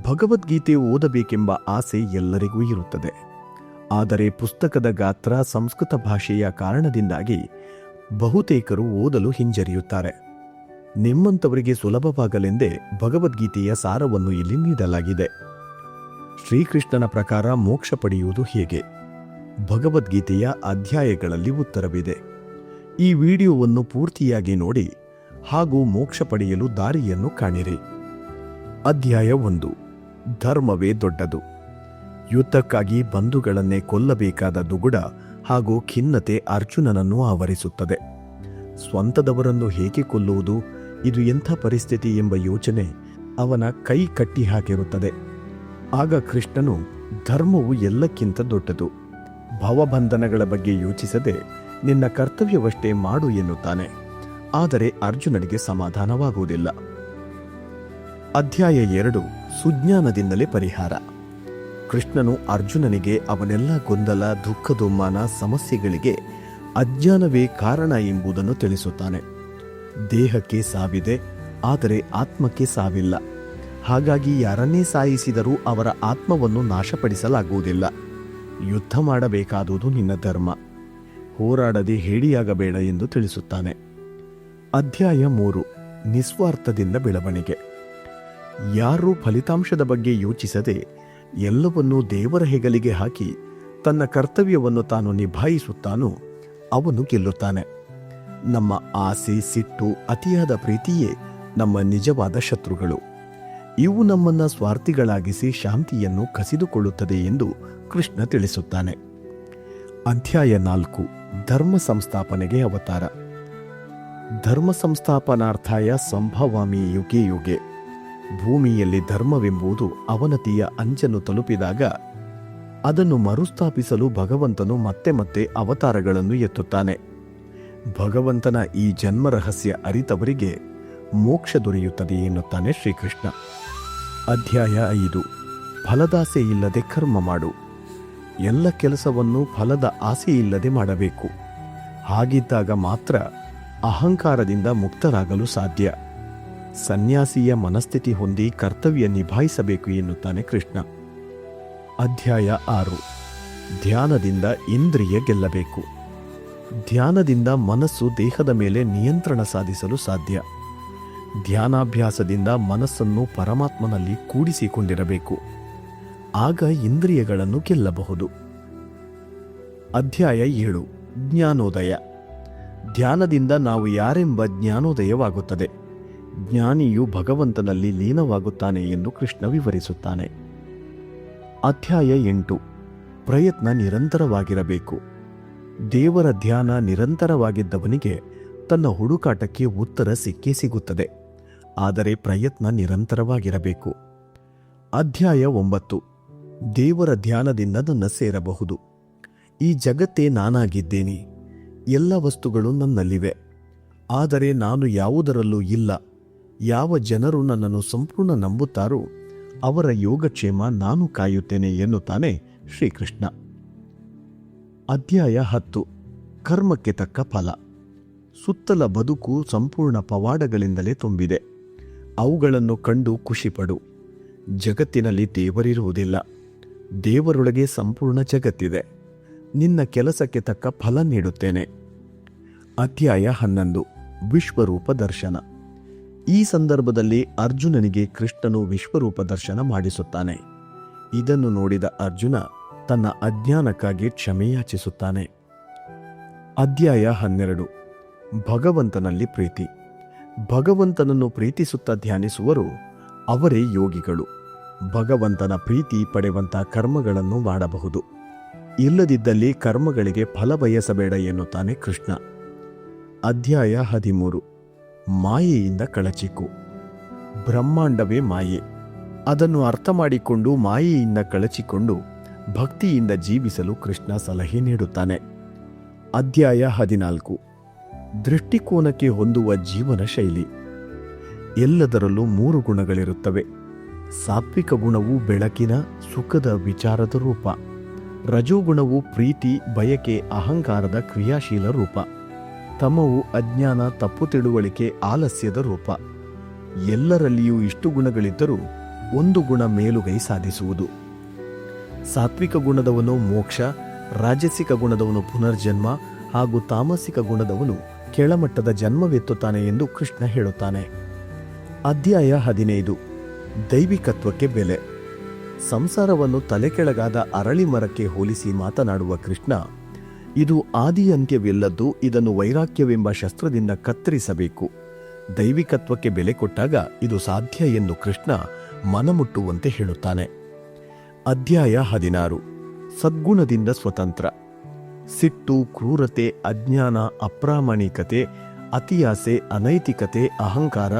ಭಗವದ್ಗೀತೆ ಓದಬೇಕೆಂಬ ಆಸೆ ಎಲ್ಲರಿಗೂ ಇರುತ್ತದೆ. ಆದರೆ ಪುಸ್ತಕದ ಗಾತ್ರ ಸಂಸ್ಕೃತ ಭಾಷೆಯ ಕಾರಣದಿಂದಾಗಿ ಬಹುತೇಕರು ಓದಲು ಹಿಂಜರಿಯುತ್ತಾರೆ. ನಿಮ್ಮಂಥವರಿಗೆ ಸುಲಭವಾಗಲೆಂದೇ ಭಗವದ್ಗೀತೆಯ ಸಾರವನ್ನು ಇಲ್ಲಿ ನೀಡಲಾಗಿದೆ. ಶ್ರೀಕೃಷ್ಣನ ಪ್ರಕಾರ ಮೋಕ್ಷ ಪಡೆಯುವುದು ಹೇಗೆ? ಭಗವದ್ಗೀತೆಯ ಅಧ್ಯಾಯಗಳಲ್ಲಿ ಉತ್ತರವಿದೆ. ಈ ವಿಡಿಯೋವನ್ನು ಪೂರ್ತಿಯಾಗಿ ನೋಡಿ ಹಾಗೂ ಮೋಕ್ಷ ಪಡೆಯಲು ದಾರಿಯನ್ನು ಕಾಣಿರಿ. ಅಧ್ಯಾಯ 1. ಧರ್ಮವೇ ದೊಡ್ಡದು. ಯುದ್ಧಕ್ಕಾಗಿ ಬಂಧುಗಳನ್ನೇ ಕೊಲ್ಲಬೇಕಾದ ದುಗುಡ ಹಾಗೂ ಖಿನ್ನತೆ ಅರ್ಜುನನನ್ನು ಆವರಿಸುತ್ತದೆ. ಸ್ವಂತದವರನ್ನು ಹೇಗೆ ಕೊಲ್ಲುವುದು, ಇದು ಎಂಥ ಪರಿಸ್ಥಿತಿ ಎಂಬ ಯೋಚನೆ ಅವನ ಕೈ ಕಟ್ಟಿ ಹಾಕಿರುತ್ತದೆ. ಆಗ ಕೃಷ್ಣನು ಧರ್ಮವು ಎಲ್ಲಕ್ಕಿಂತ ದೊಡ್ಡದು, ಭವಬಂಧನಗಳ ಬಗ್ಗೆ ಯೋಚಿಸದೆ ನಿನ್ನ ಕರ್ತವ್ಯವಷ್ಟೇ ಮಾಡು ಎನ್ನುತ್ತಾನೆ. ಆದರೆ ಅರ್ಜುನನಿಗೆ ಸಮಾಧಾನವಾಗುವುದಿಲ್ಲ. ಅಧ್ಯಾಯ 2. ಸುಜ್ಞಾನದಿಂದಲೇ ಪರಿಹಾರ. ಕೃಷ್ಣನು ಅರ್ಜುನನಿಗೆ ಅವನೆಲ್ಲ ಗೊಂದಲ, ದುಃಖದೊಮ್ಮಾನ, ಸಮಸ್ಯೆಗಳಿಗೆ ಅಜ್ಞಾನವೇ ಕಾರಣ ಎಂಬುದನ್ನು ತಿಳಿಸುತ್ತಾನೆ. ದೇಹಕ್ಕೆ ಸಾವಿದೆ, ಆದರೆ ಆತ್ಮಕ್ಕೆ ಸಾವಿಲ್ಲ. ಹಾಗಾಗಿ ಯಾರನ್ನೇ ಸಾಯಿಸಿದರೂ ಅವರ ಆತ್ಮವನ್ನು ನಾಶಪಡಿಸಲಾಗುವುದಿಲ್ಲ. ಯುದ್ಧ ಮಾಡಬೇಕಾದುದು ನಿನ್ನ ಧರ್ಮ, ಹೋರಾಡದೆ ಹೇಡಿಯಾಗಬೇಡ ಎಂದು ತಿಳಿಸುತ್ತಾನೆ. ಅಧ್ಯಾಯ 3. ನಿಸ್ವಾರ್ಥದಿಂದ ಬೆಳವಣಿಗೆ. ಯಾರೂ ಫಲಿತಾಂಶದ ಬಗ್ಗೆ ಯೋಚಿಸದೆ ಎಲ್ಲವನ್ನೂ ದೇವರ ಹೆಗಲಿಗೆ ಹಾಕಿ ತನ್ನ ಕರ್ತವ್ಯವನ್ನು ತಾನು ನಿಭಾಯಿಸುತ್ತಾನೋ ಅವನು ಗೆಲ್ಲುತ್ತಾನೆ. ನಮ್ಮ ಆಸೆ, ಸಿಟ್ಟು, ಅತಿಯಾದ ಪ್ರೀತಿಯೇ ನಮ್ಮ ನಿಜವಾದ ಶತ್ರುಗಳು. ಇವು ನಮ್ಮನ್ನು ಸ್ವಾರ್ಥಿಗಳಾಗಿಸಿ ಶಾಂತಿಯನ್ನು ಕಸಿದುಕೊಳ್ಳುತ್ತದೆ ಎಂದು ಕೃಷ್ಣ ತಿಳಿಸುತ್ತಾನೆ. ಅಧ್ಯಾಯ 4. ಧರ್ಮ ಸಂಸ್ಥಾಪನೆಗೆ ಅವತಾರ. ಧರ್ಮ ಸಂಸ್ಥಾಪನಾರ್ಥಾಯ ಸಂಭವಾಮಿ ಯುಗೆ ಯುಗೆ. ಭೂಮಿಯಲ್ಲಿ ಧರ್ಮವೆಂಬುದು ಅವನತಿಯ ಅಂಚನ್ನು ತಲುಪಿದಾಗ ಅದನ್ನು ಮರುಸ್ಥಾಪಿಸಲು ಭಗವಂತನು ಮತ್ತೆ ಮತ್ತೆ ಅವತಾರಗಳನ್ನು ಎತ್ತುತ್ತಾನೆ. ಭಗವಂತನ ಈ ಜನ್ಮ ರಹಸ್ಯ ಅರಿತವರಿಗೆ ಮೋಕ್ಷ ದೊರೆಯುತ್ತದೆ ಎನ್ನುತ್ತಾನೆ ಶ್ರೀಕೃಷ್ಣ. ಅಧ್ಯಾಯ 5. ಫಲದಾಸೆ ಇಲ್ಲದೆ ಕರ್ಮ ಮಾಡು. ಎಲ್ಲ ಕೆಲಸವನ್ನು ಫಲದ ಆಸೆಯಿಲ್ಲದೆ ಮಾಡಬೇಕು. ಹಾಗಿದ್ದಾಗ ಮಾತ್ರ ಅಹಂಕಾರದಿಂದ ಮುಕ್ತರಾಗಲು ಸಾಧ್ಯ. ಸನ್ಯಾಸಿಯ ಮನಸ್ಥಿತಿ ಹೊಂದಿ ಕರ್ತವ್ಯ ನಿಭಾಯಿಸಬೇಕು ಎನ್ನುತ್ತಾನೆ ಕೃಷ್ಣ. ಅಧ್ಯಾಯ 6. ಧ್ಯಾನದಿಂದ ಇಂದ್ರಿಯ ಗೆಲ್ಲಬೇಕು. ಧ್ಯಾನದಿಂದ ಮನಸ್ಸು ದೇಹದ ಮೇಲೆ ನಿಯಂತ್ರಣ ಸಾಧಿಸಲು ಸಾಧ್ಯ. ಧ್ಯಾನಾಭ್ಯಾಸದಿಂದ ಮನಸ್ಸನ್ನು ಪರಮಾತ್ಮನಲ್ಲಿ ಕೂಡಿಸಿಕೊಂಡಿರಬೇಕು. ಆಗ ಇಂದ್ರಿಯಗಳನ್ನು ಗೆಲ್ಲಬಹುದು. ಅಧ್ಯಾಯ 7. ಜ್ಞಾನೋದಯ. ಧ್ಯಾನದಿಂದ ನಾವು ಯಾರೆಂಬ ಜ್ಞಾನೋದಯವಾಗುತ್ತದೆ. ಜ್ಞಾನಿಯು ಭಗವಂತನಲ್ಲಿ ಲೀನವಾಗುತ್ತಾನೆ ಎಂದು ಕೃಷ್ಣ ವಿವರಿಸುತ್ತಾನೆ. ಅಧ್ಯಾಯ 8. ಪ್ರಯತ್ನ ನಿರಂತರವಾಗಿರಬೇಕು. ದೇವರ ಧ್ಯಾನ ನಿರಂತರವಾಗಿದ್ದವನಿಗೆ ತನ್ನ ಹುಡುಕಾಟಕ್ಕೆ ಉತ್ತರ ಸಿಕ್ಕೇ ಸಿಗುತ್ತದೆ. ಆದರೆ ಪ್ರಯತ್ನ ನಿರಂತರವಾಗಿರಬೇಕು. ಅಧ್ಯಾಯ 9. ದೇವರ ಧ್ಯಾನದಿಂದ ನನ್ನ ಸೇರಬಹುದು. ಈ ಜಗತ್ತೇ ನಾನಾಗಿದ್ದೇನೆ. ಎಲ್ಲ ವಸ್ತುಗಳು ನನ್ನಲ್ಲಿವೆ. ಆದರೆ ನಾನು ಯಾವುದರಲ್ಲೂ ಇಲ್ಲ. ಯಾವ ಜನರು ನನ್ನನ್ನು ಸಂಪೂರ್ಣ ನಂಬುತ್ತಾರೋ ಅವರ ಯೋಗಕ್ಷೇಮ ನಾನು ಕಾಯುತ್ತೇನೆ ಎನ್ನುತ್ತಾನೆ ಶ್ರೀಕೃಷ್ಣ. ಅಧ್ಯಾಯ 10. ಕರ್ಮಕ್ಕೆ ತಕ್ಕ ಫಲ. ಸುತ್ತಲ ಬದುಕು ಸಂಪೂರ್ಣ ಪವಾಡಗಳಿಂದಲೇ ತುಂಬಿದೆ. ಅವುಗಳನ್ನು ಕಂಡು ಖುಷಿಪಡು. ಜಗತ್ತಿನಲ್ಲಿ ದೇವರಿರುವುದಿಲ್ಲ. ದೇವರೊಳಗೆ ಸಂಪೂರ್ಣ ಜಗತ್ತಿದೆ. ನಿನ್ನ ಕೆಲಸಕ್ಕೆ ತಕ್ಕ ಫಲ ನೀಡುತ್ತೇನೆ. ಅಧ್ಯಾಯ 11. ವಿಶ್ವರೂಪ ದರ್ಶನ. ಈ ಸಂದರ್ಭದಲ್ಲಿ ಅರ್ಜುನನಿಗೆ ಕೃಷ್ಣನು ವಿಶ್ವರೂಪ ದರ್ಶನ ಮಾಡಿಸುತ್ತಾನೆ. ಇದನ್ನು ನೋಡಿದ ಅರ್ಜುನ ತನ್ನ ಅಜ್ಞಾನಕ್ಕಾಗಿ ಕ್ಷಮೆಯಾಚಿಸುತ್ತಾನೆ. ಅಧ್ಯಾಯ 12. ಭಗವಂತನಲ್ಲಿ ಪ್ರೀತಿ. ಭಗವಂತನನ್ನು ಪ್ರೀತಿಸುತ್ತಾ ಧ್ಯಾನಿಸುವರು ಅವರೇ ಯೋಗಿಗಳು. ಭಗವಂತನ ಪ್ರೀತಿ ಪಡೆಯುವಂಥ ಕರ್ಮಗಳನ್ನು ಮಾಡಬಹುದು. ಇಲ್ಲದಿದ್ದಲ್ಲಿ ಕರ್ಮಗಳಿಗೆ ಫಲ ಬಯಸಬೇಡ ಎನ್ನುತ್ತಾನೆ ಕೃಷ್ಣ. ಅಧ್ಯಾಯ 13. ಮಾಯೆಯಿಂದ ಕಳಚಿಕು. ಬ್ರಹ್ಮಾಂಡವೇ ಮಾಯೆ. ಅದನ್ನು ಅರ್ಥ ಮಾಡಿಕೊಂಡು ಮಾಯೆಯಿಂದ ಕಳಚಿಕೊಂಡು ಭಕ್ತಿಯಿಂದ ಜೀವಿಸಲು ಕೃಷ್ಣ ಸಲಹೆ ನೀಡುತ್ತಾನೆ. ಅಧ್ಯಾಯ 14. ದೃಷ್ಟಿಕೋನಕ್ಕೆ ಹೊಂದುವ ಜೀವನ ಶೈಲಿ. ಎಲ್ಲದರಲ್ಲೂ 3 ಗುಣಗಳಿರುತ್ತವೆ. ಸಾತ್ವಿಕ ಗುಣವು ಬೆಳಕಿನ, ಸುಖದ ವಿಚಾರದ ರೂಪ. ರಜೋಗುಣವು ಪ್ರೀತಿ, ಬಯಕೆ, ಅಹಂಕಾರದ ಕ್ರಿಯಾಶೀಲ ರೂಪ. ತಮವು ಅಜ್ಞಾನ, ತಪ್ಪು ತಿಳುವಳಿಕೆ, ಆಲಸ್ಯದ ರೂಪ. ಎಲ್ಲರಲ್ಲಿಯೂ ಇಷ್ಟು ಗುಣಗಳಿದ್ದರೂ ಒಂದು ಗುಣ ಮೇಲುಗೈ ಸಾಧಿಸುವುದು. ಸಾತ್ವಿಕ ಗುಣದವನು ಮೋಕ್ಷ, ರಾಜಸಿಕ ಗುಣದವನು ಪುನರ್ಜನ್ಮ ಹಾಗೂ ತಾಮಸಿಕ ಗುಣದವನು ಕೆಳಮಟ್ಟದ ಜನ್ಮವೆತ್ತುತ್ತಾನೆ ಎಂದು ಕೃಷ್ಣ ಹೇಳುತ್ತಾನೆ. ಅಧ್ಯಾಯ 15. ದೈವಿಕತ್ವಕ್ಕೆ ಬೆಲೆ. ಸಂಸಾರವನ್ನು ತಲೆಕೆಳಗಾದ ಅರಳಿ ಮರಕ್ಕೆ ಹೋಲಿಸಿ ಮಾತನಾಡುವ ಕೃಷ್ಣ, ಇದು ಆದಿ ಅಂತ್ಯವಿಲ್ಲದ್ದು, ಇದನ್ನು ವೈರಾಗ್ಯವೆಂಬ ಶಸ್ತ್ರದಿಂದ ಕತ್ತರಿಸಬೇಕು. ದೈವಿಕತ್ವಕ್ಕೆ ಬೆಲೆ ಕೊಟ್ಟಾಗ ಇದು ಸಾಧ್ಯ ಎಂದು ಕೃಷ್ಣ ಮನಮುಟ್ಟುವಂತೆ ಹೇಳುತ್ತಾನೆ. ಅಧ್ಯಾಯ 16. ಸದ್ಗುಣದಿಂದ ಸ್ವತಂತ್ರ. ಸಿಟ್ಟು, ಕ್ರೂರತೆ, ಅಜ್ಞಾನ, ಅಪ್ರಾಮಾಣಿಕತೆ, ಅತಿಯಾಸೆ, ಅನೈತಿಕತೆ, ಅಹಂಕಾರ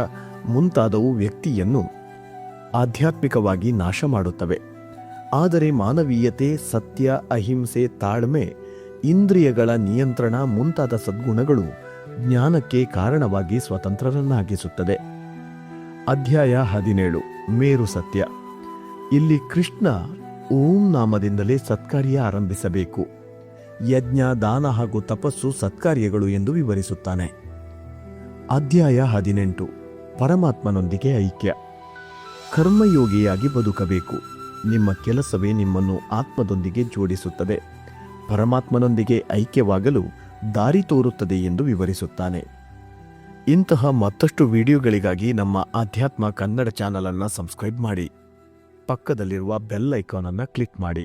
ಮುಂತಾದವು ವ್ಯಕ್ತಿಯನ್ನು ಆಧ್ಯಾತ್ಮಿಕವಾಗಿ ನಾಶ ಮಾಡುತ್ತವೆ. ಆದರೆ ಮಾನವೀಯತೆ, ಸತ್ಯ, ಅಹಿಂಸೆ, ತಾಳ್ಮೆ, ಇಂದ್ರಿಯಗಳ ನಿಯಂತ್ರಣ ಮುಂತಾದ ಸದ್ಗುಣಗಳು ಜ್ಞಾನಕ್ಕೆ ಕಾರಣವಾಗಿ ಸ್ವತಂತ್ರರನ್ನಾಗಿಸುತ್ತದೆ. ಅಧ್ಯಾಯ 17. ಮೇರು ಸತ್ಯ. ಇಲ್ಲಿ ಕೃಷ್ಣ ಓಂ ನಾಮದಿಂದಲೇ ಸತ್ಕಾರ್ಯ ಆರಂಭಿಸಬೇಕು. ಯಜ್ಞ, ದಾನ ಹಾಗೂ ತಪಸ್ಸು ಸತ್ಕಾರ್ಯಗಳು ಎಂದು ವಿವರಿಸುತ್ತಾನೆ. ಅಧ್ಯಾಯ 18. ಪರಮಾತ್ಮನೊಂದಿಗೆ ಐಕ್ಯ. ಕರ್ಮಯೋಗಿಯಾಗಿ ಬದುಕಬೇಕು. ನಿಮ್ಮ ಕೆಲಸವೇ ನಿಮ್ಮನ್ನು ಆತ್ಮದೊಂದಿಗೆ ಜೋಡಿಸುತ್ತದೆ, ಪರಮಾತ್ಮನೊಂದಿಗೆ ಐಕ್ಯವಾಗಲು ದಾರಿ ತೋರುತ್ತದೆ ಎಂದು ವಿವರಿಸುತ್ತಾನೆ. ಇಂತಹ ಮತ್ತಷ್ಟು ವಿಡಿಯೋಗಳಿಗಾಗಿ ನಮ್ಮ ಆಧ್ಯಾತ್ಮ ಕನ್ನಡ ಚಾನಲ್ ಅನ್ನು ಸಬ್ಸ್ಕ್ರೈಬ್ ಮಾಡಿ, ಪಕ್ಕದಲ್ಲಿರುವ ಬೆಲ್ ಐಕಾನ್ ಅನ್ನು ಕ್ಲಿಕ್ ಮಾಡಿ.